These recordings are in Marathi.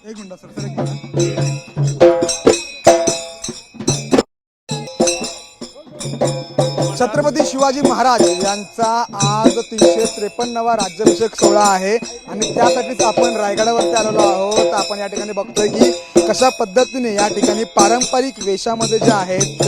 एक मिनिट सर एक मिनिट। छत्रपती शिवाजी महाराज यांचा आज 353वा राज्याभिषेक सोहळा आहे आणि त्यासाठीच आपण रायगडावरती आलेलो आहोत। आपण या ठिकाणी बघतोय की कशा पद्धतीने या ठिकाणी पारंपरिक वेशामध्ये जे आहेत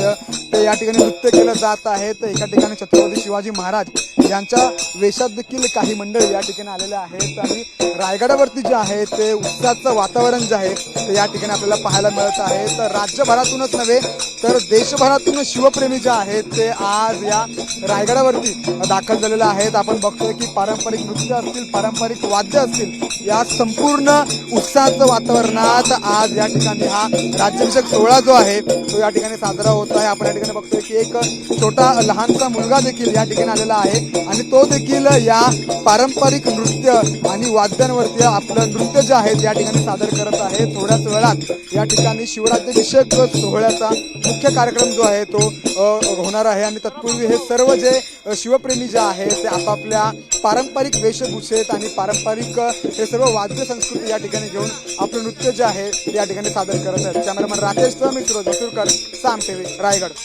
ते या ठिकाणी नृत्य केलं जात आहे। तर एका ठिकाणी छत्रपती शिवाजी महाराज यांच्या वेशात देखील काही मंडळी या ठिकाणी आलेले आहेत आणि रायगडावरती जे आहे ते उत्साहाचं वातावरण जे आहे ते या ठिकाणी आपल्याला पाहायला मिळत आहे। तर राज्यभरातूनच नव्हे तर देशभरातून शिवप्रेमी जे आहेत ते आज या रायगडावरती दाखल झालेले आहेत। आपण बघतोय की पारंपरिक नृत्य असतील, पारंपरिक वाद्य असतील, या संपूर्ण उत्साहाचं वातावरणात आज या ठिकाणी हा राज्याभिषेक सोहळा जो आहे तो या ठिकाणी साजरा होत आहे। आपण या ठिकाणी बघतोय की एक छोटा लहानसा मुलगा देखील या ठिकाणी आलेला आहे आणि तो देखील या पारंपरिक नृत्य आणि वाद्यांवरती आपलं नृत्य जे आहे या ठिकाणी सादर करत आहे। थोड्याच वेळात या ठिकाणी शिवराज्याभिषेक सोहळ्याचा मुख्य कार्यक्रम जो आहे तो होणार आहे आणि तत्पूर्वी हे सर्व जे शिवप्रेमी जे आहेत ते आपापल्या पारंपरिक वेशभूषेत आणि पारंपरिक हे सर्व वाद्य संस्कृती या ठिकाणी घेऊन आपलं नृत्य जे आहे ते या ठिकाणी सादर करत आहेत। कॅमेरामॅन राकेश मिश्र जोसूरकर, साम टीव्ही, रायगड।